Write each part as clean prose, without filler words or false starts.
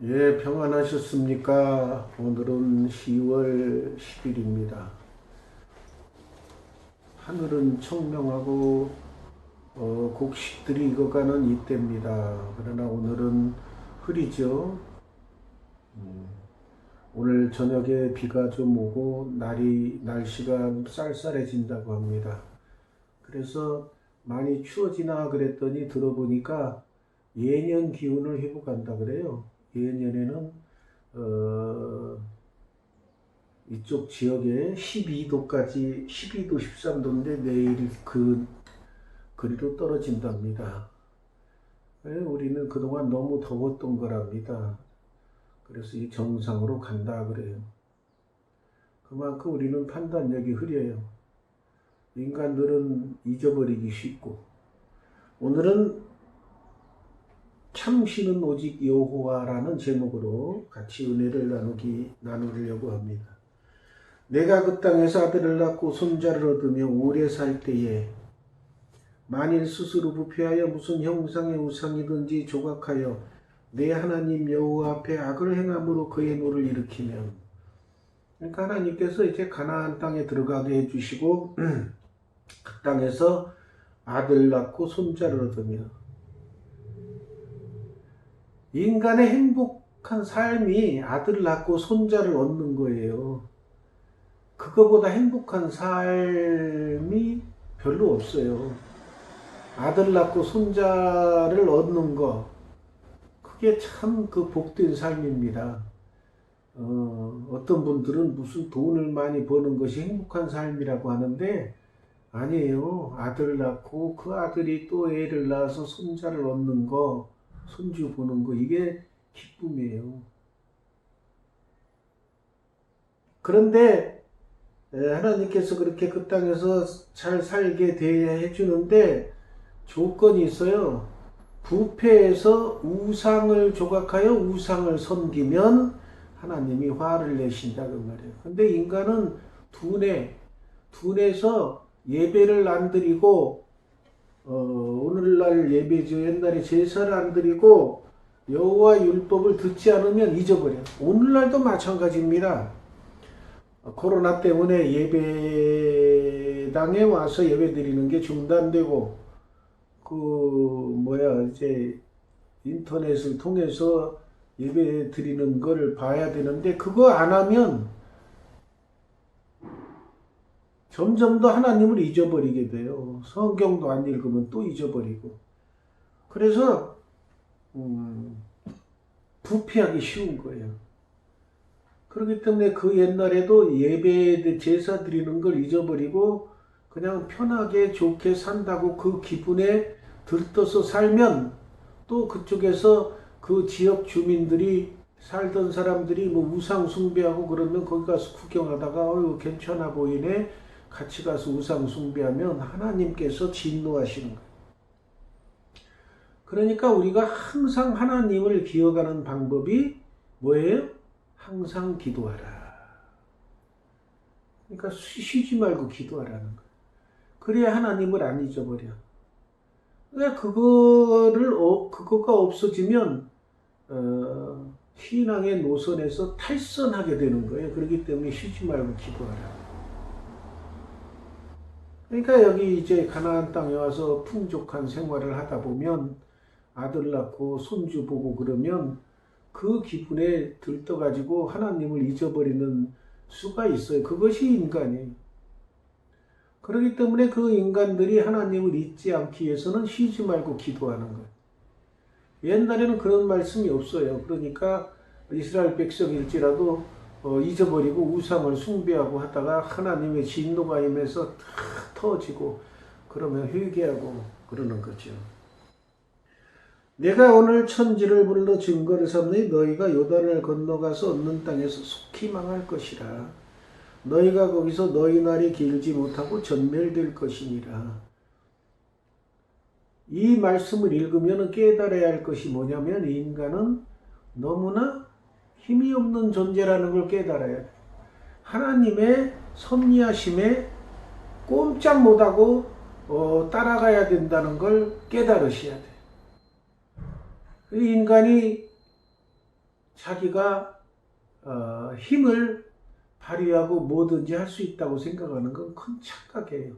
예, 평안하셨습니까? 오늘은 10월 10일입니다. 하늘은 청명하고 곡식들이 익어가는 이때입니다. 그러나 오늘은 흐리죠. 오늘 저녁에 비가 좀 오고 날씨가 쌀쌀해진다고 합니다. 그래서 많이 추워지나 그랬더니 들어보니까 예년 기온을 회복한다 그래요. 예년에는 어, 이쪽 지역에 12도까지 12도 13도인데 내일 그리로 떨어진답니다. 우리는 그동안 너무 더웠던 거랍니다. 그래서 이 정상으로 간다 그래요. 그만큼 우리는 판단력이 흐려요. 인간들은 잊어버리기 쉽고. 오늘은 참신은 오직 여호와라는 제목으로 같이 은혜를 나누려고 합니다. 내가 그 땅에서 아들을 낳고 손자를 얻으며 오래 살 때에 만일 스스로 부패하여 무슨 형상의 우상이든지 조각하여 내 하나님 여호와 앞에 악을 행함으로 그의 노를 일으키면, 그러니까 하나님께서 이제 가나안 땅에 들어가게 해주시고 그 땅에서 아들 낳고 손자를 얻으며, 인간의 행복한 삶이 아들 낳고 손자를 얻는 거예요. 그거보다 행복한 삶이 별로 없어요. 아들 낳고 손자를 얻는 거, 그게 참 그 복된 삶입니다. 어떤 분들은 무슨 돈을 많이 버는 것이 행복한 삶이라고 하는데 아니에요. 아들 낳고 그 아들이 또 애를 낳아서 손자를 얻는 거, 손주 보는 거, 이게 기쁨이에요. 그런데 하나님께서 그렇게 그 땅에서 잘 살게 해주는데 조건이 있어요. 부패해서 우상을 조각하여 우상을 섬기면 하나님이 화를 내신다 그 말이에요. 근데 인간은 둔해서 예배를 안 드리고 오늘날 예배죠. 옛날에 제사를 안 드리고 여호와 율법을 듣지 않으면 잊어버려요. 오늘날도 마찬가지입니다. 코로나 때문에 예배당에 와서 예배 드리는 게 중단되고 이제 인터넷을 통해서 예배 드리는 걸 봐야 되는데 그거 안 하면 점점 더 하나님을 잊어버리게 돼요. 성경도 안 읽으면 또 잊어버리고. 그래서 부패하기 쉬운 거예요. 그렇기 때문에 그 옛날에도 예배 제사 드리는 걸 잊어버리고 그냥 편하게 좋게 산다고 그 기분에 들떠서 살면 또 그쪽에서 그 지역 주민들이 살던 사람들이 뭐 우상 숭배하고 그러면 거기 가서 구경하다가 괜찮아 보이네, 같이 가서 우상 숭배하면 하나님께서 진노하시는 거예요. 그러니까 우리가 항상 하나님을 기억하는 방법이 뭐예요? 항상 기도하라. 그러니까 쉬지 말고 기도하라는 거예요. 그래야 하나님을 안 잊어버려. 그러니까 그거가 없어지면 신앙의 노선에서 탈선하게 되는 거예요. 그렇기 때문에 쉬지 말고 기도하라. 그러니까 여기 이제 가나안 땅에 와서 풍족한 생활을 하다 보면 아들 낳고 손주 보고 그러면 그 기분에 들떠가지고 하나님을 잊어버리는 수가 있어요. 그것이 인간이에요. 그렇기 때문에 그 인간들이 하나님을 잊지 않기 위해서는 쉬지 말고 기도하는 거예요. 옛날에는 그런 말씀이 없어요. 그러니까 이스라엘 백성일지라도 잊어버리고 우상을 숭배하고 하다가 하나님의 진노가 임해서 터지고 그러면 회개하고 그러는 거죠. 내가 오늘 천지를 불러 증거를 삼으니 너희가 요단을 건너가서 얻는 땅에서 속히 망할 것이라. 너희가 거기서 너희 날이 길지 못하고 전멸될 것이니라. 이 말씀을 읽으면 깨달아야 할 것이 뭐냐면 인간은 너무나 힘이 없는 존재라는 걸 깨달아야 돼. 하나님의 섭리하심에 꼼짝 못하고 따라가야 된다는 걸 깨달으셔야 돼. 인간이 자기가 힘을 발휘하고 뭐든지 할 수 있다고 생각하는 건 큰 착각이에요.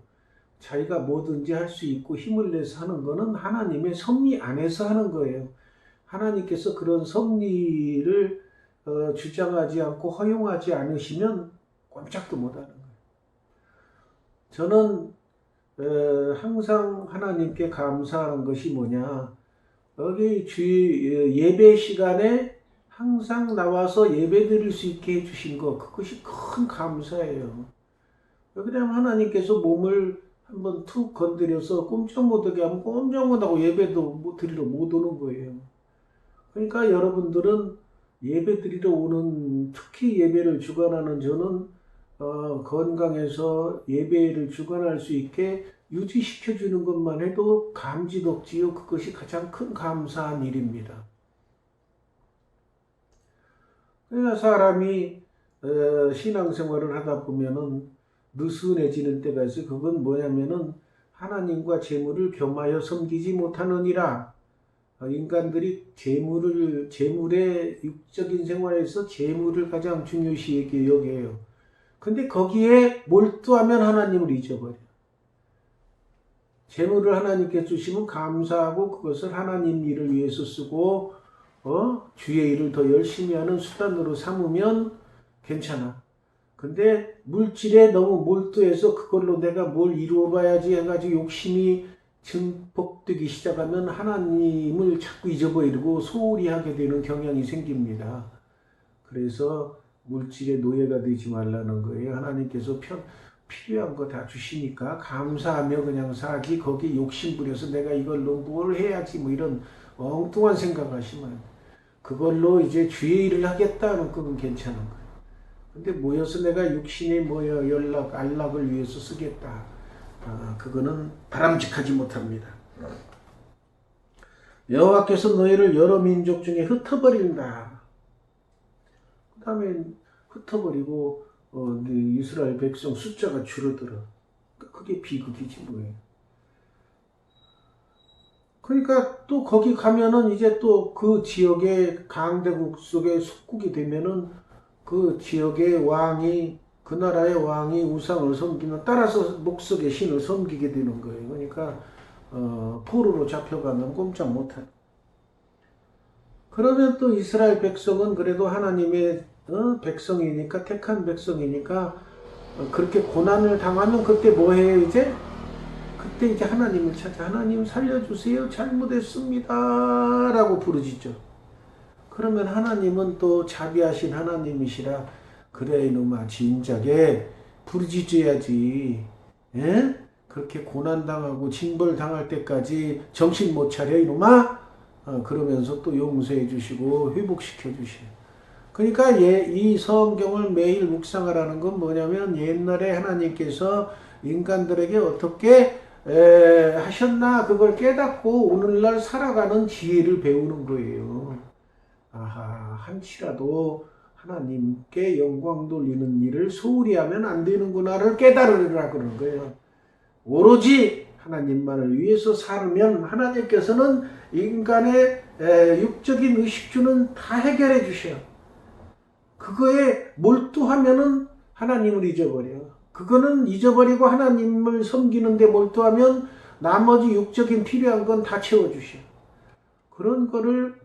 자기가 뭐든지 할 수 있고 힘을 내서 하는 거는 하나님의 섭리 안에서 하는 거예요. 하나님께서 그런 섭리를 주장하지 않고 허용하지 않으시면 꼼짝도 못하는 거예요. 저는 항상 하나님께 감사하는 것이 뭐냐, 여기 예배 시간에 항상 나와서 예배 드릴 수 있게 해주신 것, 그것이 큰 감사예요. 왜냐하면 하나님께서 몸을 한번 툭 건드려서 꼼짝 못하게 하면 꼼짝 못하고 예배도 드리러 못 오는 거예요. 그러니까 여러분들은 예배 드리러 오는, 특히 예배를 주관하는 저는 건강해서 예배를 주관할 수 있게 유지시켜주는 것만 해도 감지덕지요. 그것이 가장 큰 감사한 일입니다. 그러니까 사람이 신앙생활을 하다 보면은 느슨해지는 때가 있어요. 그건 뭐냐면은 하나님과 재물을 겸하여 섬기지 못하느니라. 인간들이 재물의 육적인 생활에서 재물을 가장 중요시 여겨요. 근데 거기에 몰두하면 하나님을 잊어버려요. 재물을 하나님께 주시면 감사하고 그것을 하나님 일을 위해서 쓰고 주의 일을 더 열심히 하는 수단으로 삼으면 괜찮아. 근데 물질에 너무 몰두해서 그걸로 내가 뭘 이루어봐야지 해가지고 욕심이 증폭되기 시작하면 하나님을 자꾸 잊어버리고 소홀히 하게 되는 경향이 생깁니다. 그래서 물질의 노예가 되지 말라는 거예요. 하나님께서 필요한 거 다 주시니까 감사하며 그냥 살기, 거기에 욕심 부려서 내가 이걸로 뭘 해야지 뭐 이런 엉뚱한 생각하시면 그걸로 이제 주의 일을 하겠다는 그건 괜찮은 거예요. 근데 모여서 내가 육신에 모여 안락을 위해서 쓰겠다. 그거는 바람직하지 못합니다. 여호와께서 너희를 여러 민족 중에 흩어버린다. 그 다음에 흩어버리고 이스라엘 백성 숫자가 줄어들어. 그게 비극이지 뭐예요. 그러니까 또 거기 가면은 이제 또 그 지역의 강대국 속에 속국이 되면은 그 지역의 왕이, 그 나라의 왕이 우상을 섬기면 따라서 목석의 신을 섬기게 되는 거예요. 그러니까 포로로 잡혀가면 꼼짝 못하죠. 그러면 또 이스라엘 백성은 그래도 하나님의 백성이니까, 택한 백성이니까 그렇게 고난을 당하면 그때 뭐 해요 이제? 그때 이제 하나님을 찾아, 하나님 살려주세요, 잘못했습니다 라고 부르짖죠. 그러면 하나님은 또 자비하신 하나님이시라, 그래 이놈아 진작에 부르짖어야지. 예? 그렇게 고난당하고 징벌당할 때까지 정신 못 차려 이놈아? 그러면서 또 용서해 주시고 회복시켜 주셔요. 그러니까 이 성경을 매일 묵상하라는 건 뭐냐면, 옛날에 하나님께서 인간들에게 어떻게 하셨나 그걸 깨닫고 오늘날 살아가는 지혜를 배우는 거예요. 아하, 한치라도 하나님께 영광 돌리는 일을 소홀히 하면 안 되는구나를 깨달으라 그러는 거예요. 오로지 하나님만을 위해서 살면 하나님께서는 인간의 육적인 의식주는 다 해결해 주셔요. 그거에 몰두하면은 하나님을 잊어버려요. 그거는 잊어버리고 하나님을 섬기는 데 몰두하면 나머지 육적인 필요한 건 다 채워주셔요. 그런 거를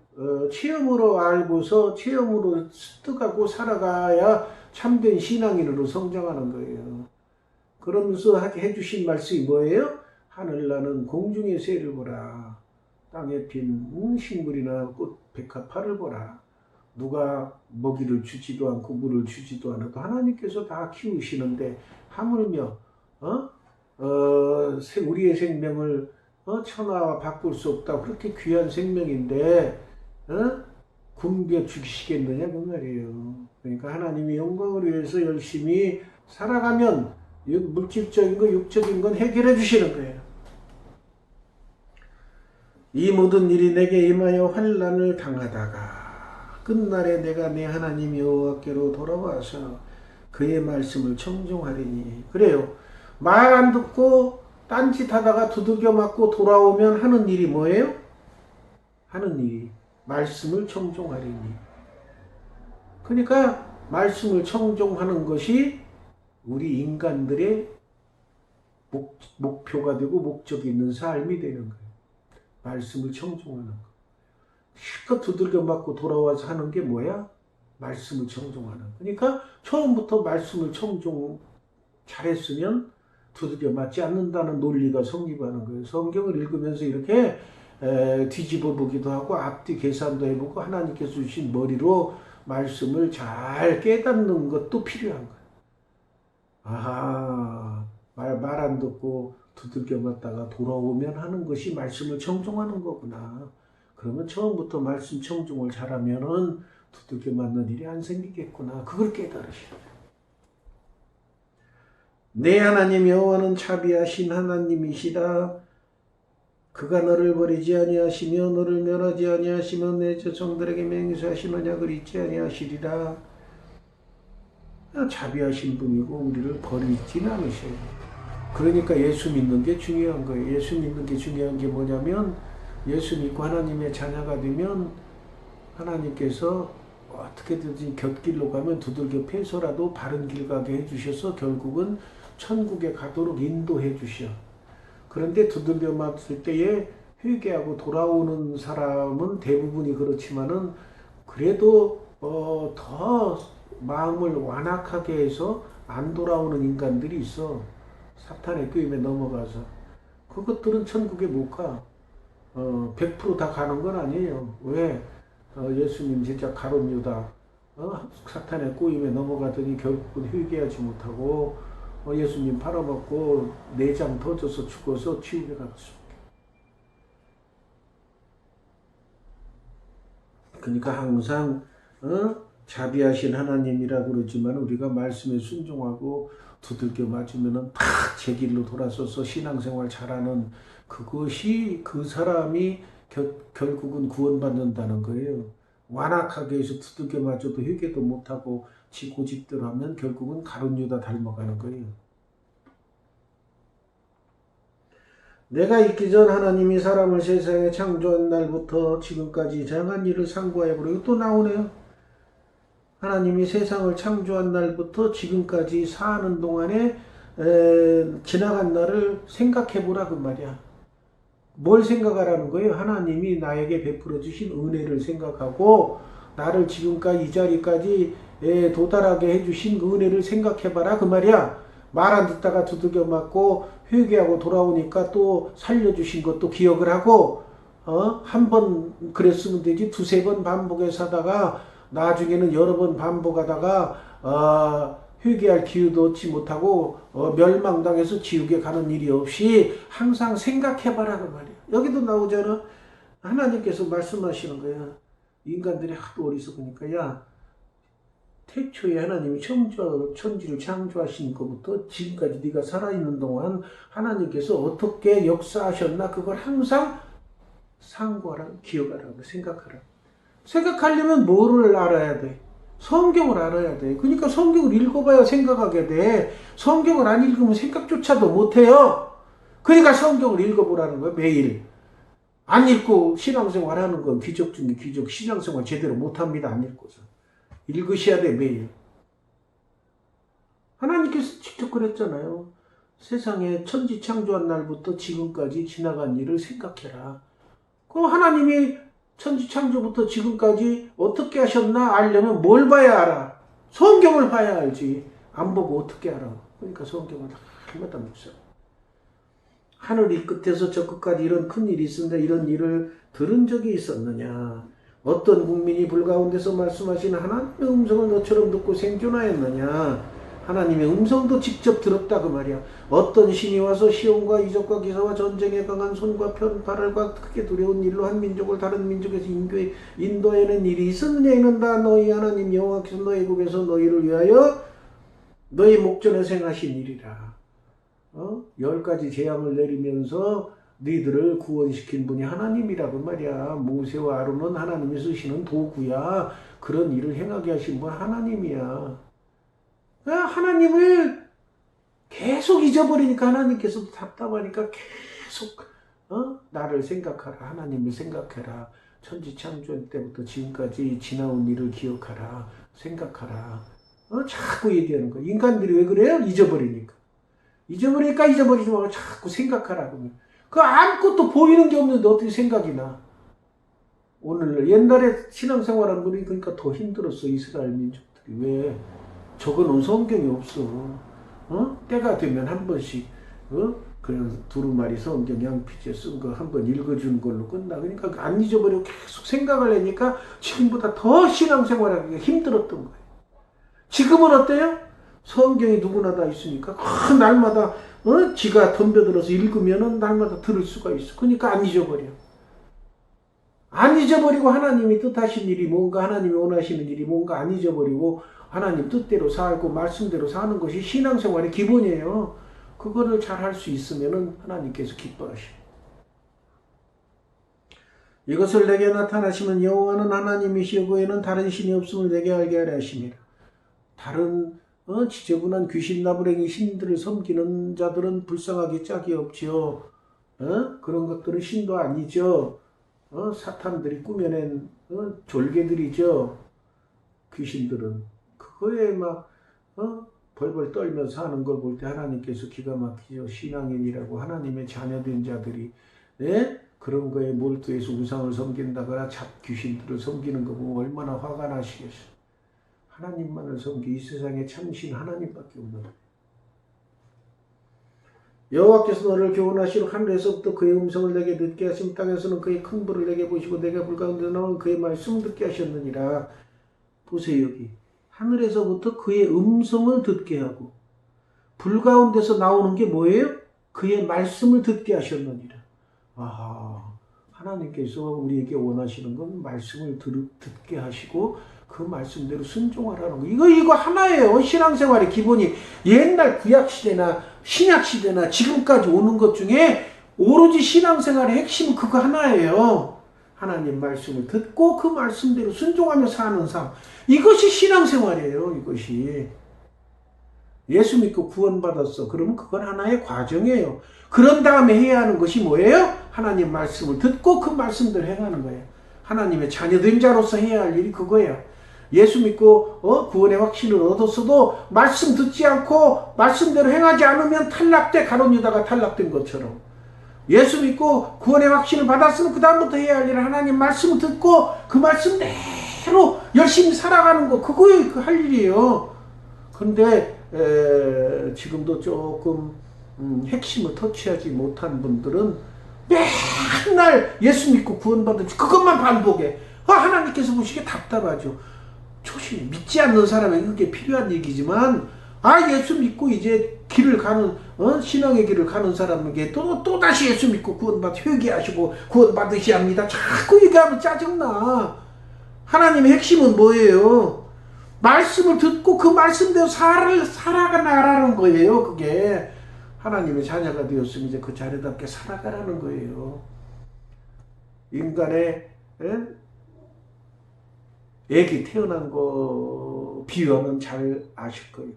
체험으로 알고서 체험으로 습득하고 살아가야 참된 신앙인으로 성장하는 거예요. 그러면서 해주신 말씀이 뭐예요? 하늘나는 공중의 새를 보라. 땅에 핀 식물이나 꽃 백합화를 보라. 누가 먹이를 주지도 않고 물을 주지도 않아도 하나님께서 다 키우시는데 하물며 우리의 생명을 천하와 바꿀 수 없다. 그렇게 귀한 생명인데 굶겨 죽이시겠느냐 그 말이에요. 그러니까 하나님이 영광을 위해서 열심히 살아가면 물질적인 거, 육적인 건 해결해 주시는 거예요. 이 모든 일이 내게 임하여 환난을 당하다가 끝날에 내가 내 하나님 여호와께로 돌아와서 그의 말씀을 청종하리니. 그래요. 말 안 듣고 딴짓하다가 두들겨 맞고 돌아오면 하는 일이 뭐예요? 하는 일이 말씀을 청종하리니. 그러니까 말씀을 청종하는 것이 우리 인간들의 목표가 되고 목적이 있는 삶이 되는 거예요. 말씀을 청종하는 거. 실컷 두들겨 맞고 돌아와서 하는 게 뭐야? 말씀을 청종하는 거. 그러니까 처음부터 말씀을 청종 잘했으면 두들겨 맞지 않는다는 논리가 성립하는 거예요. 성경을 읽으면서 이렇게 뒤집어 보기도 하고 앞뒤 계산도 해보고 하나님께서 주신 머리로 말씀을 잘 깨닫는 것도 필요한 거예요. 아하, 말 안 듣고 두들겨 맞다가 돌아오면 하는 것이 말씀을 청종하는 거구나. 그러면 처음부터 말씀 청종을 잘하면은 두들겨 맞는 일이 안 생기겠구나. 그걸 깨달으시라. 내 하나님 여호와는 자비하신 하나님이시다. 그가 너를 버리지 아니하시며 너를 멸하지 아니하시며 내 자손들에게 맹세하신 언약을 잊지 아니하시리라. 자비하신 분이고 우리를 버리진 않으셔요. 그러니까 예수 믿는 게 중요한 거예요. 예수 믿는 게 중요한 게 뭐냐면 예수 믿고 하나님의 자녀가 되면 하나님께서 어떻게든지 곁길로 가면 두들겨 패서라도 바른 길 가게 해주셔서 결국은 천국에 가도록 인도해 주셔. 그런데 두들겨 맞을 때에 회개하고 돌아오는 사람은 대부분이 그렇지만은 그래도 더 마음을 완악하게 해서 안 돌아오는 인간들이 있어. 사탄의 꾀임에 넘어가서. 그것들은 천국에 못 가. 100% 다 가는 건 아니에요. 왜? 예수님 제자 가룟 유다 사탄의 꼬임에 넘어가더니 결국은 회개하지 못하고 예수님 팔아먹고 내장 터져서 죽어서 지옥에 갔어. 그러니까 항상 자비하신 하나님이라고 그러지만 우리가 말씀에 순종하고 두들겨 맞으면은 다 제 길로 돌아서서 신앙생활 잘하는 그것이 그 사람이 결국은 구원받는다는 거예요. 완악하게 해서 두들겨 맞아도 회개도 못하고 지 고집대로 하면 결국은 가룟 유다 닮아가는 거예요. 내가 있기 전 하나님이 사람을 세상에 창조한 날부터 지금까지 장한 일을 상고하여 버리고 또 나오네요. 하나님이 세상을 창조한 날부터 지금까지 사는 동안에 지나간 날을 생각해보라 그 말이야. 뭘 생각하라는 거예요? 하나님이 나에게 베풀어 주신 은혜를 생각하고 나를 지금까지 이 자리까지 도달하게 해주신 그 은혜를 생각해봐라 그 말이야. 말 안 듣다가 두들겨 맞고 회개하고 돌아오니까 또 살려주신 것도 기억을 하고 한 번 그랬으면 되지 두세 번 반복해서 하다가 나중에는 여러 번 반복하다가 회개할 기회도 얻지 못하고 멸망당해서 지옥에 가는 일이 없이 항상 생각해봐라 그 말이야. 여기도 나오잖아. 하나님께서 말씀하시는 거야. 인간들이 하도 어리석으니까 야 태초에 하나님이 천지를 창조하신 것부터 지금까지 네가 살아있는 동안 하나님께서 어떻게 역사하셨나 그걸 항상 상고하라, 기억하라고 생각하라. 생각하려면 뭐를 알아야 돼? 성경을 알아야 돼. 그러니까 성경을 읽어봐야 생각하게 돼. 성경을 안 읽으면 생각조차도 못해요. 그러니까 성경을 읽어보라는 거야, 매일. 안 읽고 신앙생활 하는 건 기적 중에 기적. 신앙생활 제대로 못합니다, 안 읽고서. 읽으셔야 돼, 매일. 하나님께서 직접 그랬잖아요. 세상에 천지 창조한 날부터 지금까지 지나간 일을 생각해라. 그 하나님이 천지 창조부터 지금까지 어떻게 하셨나 알려면 뭘 봐야 알아? 성경을 봐야 알지. 안 보고 어떻게 알아? 그러니까 성경을 할마다 묵상. 하늘 이 끝에서 저 끝까지 이런 큰 일이 있었는데 이런 일을 들은 적이 있었느냐? 어떤 국민이 불가운데서 말씀하시는 하나님의 음성을 너처럼 듣고 생존하였느냐? 하나님의 음성도 직접 들었다 그 말이야. 어떤 신이 와서 시온과 이적과 기사와 전쟁에 강한 손과 편팔과 크게 두려운 일로 한 민족을 다른 민족에서 인도해낸 일이 있었느냐 이는 다 너희 하나님 여호와께서 너희 애굽에서 너희를 위하여 너희 목전에 생하신 일이라. 10가지 재앙을 내리면서 너희들을 구원시킨 분이 하나님이라고 말이야. 모세와 아론은 하나님이 쓰시는 도구야. 그런 일을 행하게 하신 분 하나님이야. 하나님을 계속 잊어버리니까 하나님께서도 답답하니까 계속 나를 생각하라. 하나님을 생각해라. 천지창조 때부터 지금까지 지나온 일을 기억하라, 생각하라. 자꾸 얘기하는 거야. 인간들이 왜 그래요? 잊어버리니까. 잊어버리지 말고 자꾸 생각하라고. 그 아무것도 보이는 게 없는데 어떻게 생각이 나? 오늘 옛날에 신앙생활한 분이 그러니까 더 힘들었어. 이스라엘 민족들이. 왜? 적어놓은 성경이 없어. 때가 되면 한 번씩 그냥 두루마리 성경 양피지에 쓴 거 한 번 읽어주는 걸로 끝나. 그러니까 안 잊어버리고 계속 생각을 하니까 지금보다 더 신앙생활하기가 힘들었던 거예요. 지금은 어때요? 성경이 누구나 다 있으니까 날마다 지가 덤벼들어서 읽으면은 날마다 들을 수가 있어. 그러니까 안 잊어버려. 안 잊어버리고 하나님이 뜻하신 일이 뭔가, 하나님이 원하시는 일이 뭔가 안 잊어버리고 하나님 뜻대로 살고 말씀대로 사는 것이 신앙생활의 기본이에요. 그거를 잘 할 수 있으면은 하나님께서 기뻐하시고. 이것을 내게 나타나시면 여호와는 하나님이시여 그에는 다른 신이 없음을 내게 알게 하려 하심이라. 다른 지저분한 귀신 나부랭이 신들을 섬기는 자들은 불쌍하기 짝이 없지요. 그런 것들은 신도 아니죠. 사탄들이 꾸며낸 졸개들이죠. 귀신들은 그거에 막 벌벌 떨면서 하는 걸 볼 때 하나님께서 기가 막히죠. 신앙인이라고 하나님의 자녀된 자들이 그런 거에 몰두해서 우상을 섬긴다거나 잡귀신들을 섬기는 거 보면 얼마나 화가 나시겠어요. 하나님만을 섬기 이 세상에 참신 하나님밖에 없는 거예요. 여호와께서 너를 교훈하시러 하늘에서부터 그의 음성을 내게 듣게 하심 땅에서는 그의 큰 불을 내게 보시고 내가 불 가운데 나온 그의 말씀을 듣게 하셨느니라. 보세요. 여기 하늘에서부터 그의 음성을 듣게 하고 불 가운데서 나오는 게 뭐예요? 그의 말씀을 듣게 하셨느니라. 아하, 하나님께서 우리에게 원하시는 건 말씀을 듣게 하시고 그 말씀대로 순종하라는 거. 이거 하나예요. 신앙생활의 기본이. 옛날 구약시대나 신약시대나 지금까지 오는 것 중에 오로지 신앙생활의 핵심은 그거 하나예요. 하나님 말씀을 듣고 그 말씀대로 순종하며 사는 삶. 이것이 신앙생활이에요. 이것이. 예수 믿고 구원받았어. 그러면 그건 하나의 과정이에요. 그런 다음에 해야 하는 것이 뭐예요? 하나님 말씀을 듣고 그 말씀대로 행하는 거예요. 하나님의 자녀된 자로서 해야 할 일이 그거예요. 예수 믿고 구원의 확신을 얻었어도 말씀 듣지 않고 말씀대로 행하지 않으면 탈락돼. 가룟 유다가 탈락된 것처럼. 예수 믿고 구원의 확신을 받았으면 그 다음부터 해야 할 일은 하나님 말씀을 듣고 그 말씀대로 열심히 살아가는 거. 그거에 할 일이에요. 그런데 지금도 조금 핵심을 터치하지 못한 분들은 맨날 예수 믿고 구원받은 그것만 반복해. 하나님께서 보시기에 답답하죠. 초심 믿지 않는 사람에게 그게 필요한 얘기지만 예수 믿고 이제 길을 가는 신앙의 길을 가는 사람에게 또 다시 예수 믿고 구원받 회개하시고 구원받으셔야 합니다. 자꾸 얘기하면 짜증나. 하나님의 핵심은 뭐예요? 말씀을 듣고 그 말씀대로 살아가라는 거예요. 그게 하나님의 자녀가 되었으면 이제 그 자녀답게 살아가라는 거예요. 인간의 애기 태어난 거 비유하면 잘 아실 거예요.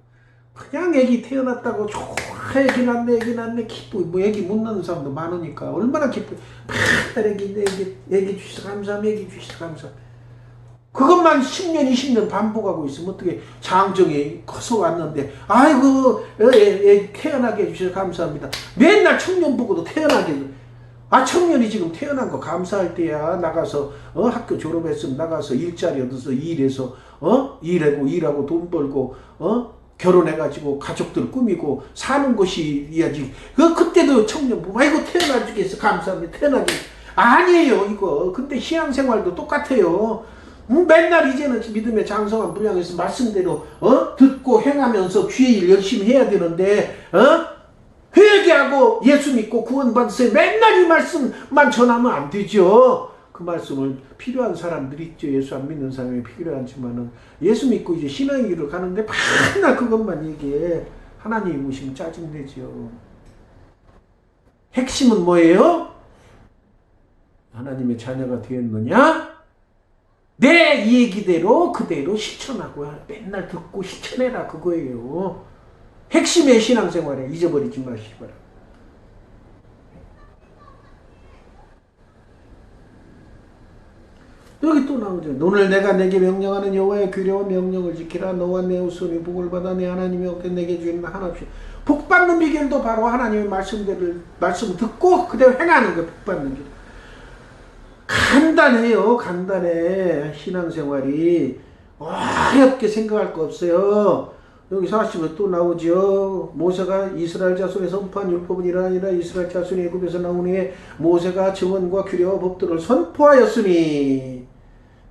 그냥 애기 태어났다고 좋아, 애기 낳네 기쁘. 뭐 애기 못 낳는 사람도 많으니까 얼마나 기쁘. 맨날 애기 주셔서 감사합니다. 애기 주셔서 감사합니다. 그것만 10년 20년 반복하고 있으면 어떻게 장정이 커서 왔는데 아이고 애 태어나게 해주셔서 감사합니다. 맨날 청년 보고도 태어나게. 청년이 지금 태어난 거 감사할 때야. 나가서 학교 졸업했으면 나가서 일자리 얻어서 일해서 일하고 돈 벌고 결혼해가지고 가족들 꾸미고 사는 것이야지. 그때도 청년 보고 아이고 태어나 주겠어 감사합니다. 태어나게. 아니에요 이거. 근데 신앙생활도 똑같아요. 맨날 이제는 믿음의 장성한 분량에서 말씀대로 듣고 행하면서 주의 일 열심히 해야 되는데 회개하고 예수 믿고 구원받으세요. 맨날 이 말씀만 전하면 안 되죠. 그 말씀을 필요한 사람들이 있죠. 예수 안 믿는 사람이 필요하지만은 예수 믿고 이제 신앙의 길을 가는데 맨날 그것만 얘기해. 하나님 오시면 짜증내죠. 핵심은 뭐예요? 하나님의 자녀가 되었느냐? 내 얘기대로 그대로 실천하고 맨날 듣고 실천해라 그거예요. 핵심의 신앙생활에 잊어버리지 마시기 바랍니다. 여기 또 나오죠. 오늘 내가 내게 명령하는 여호와의 규례와 명령을 지키라. 너와 내 후손이 복을 받아 내 하나님이 얻게 내게 주는 하나없이. 복 받는 비결도 바로 하나님의 말씀을 듣고 그대로 행하는 게 복 받는 길. 간단해요. 간단해. 신앙생활이 어렵게 생각할 거 없어요. 여기 40에 또 나오죠. 모세가 이스라엘 자손에 선포한 율법은 이러하니라. 이스라엘 자손이 애굽에서 나온 후에 모세가 증언과 규례와 법도를 선포하였으니,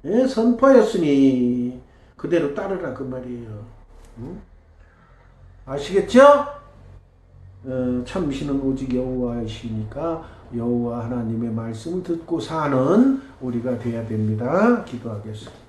예, 선포하였으니 그대로 따르라 그 말이에요. 응? 아시겠죠? 참신은 오직 여호와이시니까 여호와 하나님의 말씀을 듣고 사는 우리가 되어야 됩니다. 기도하겠습니다.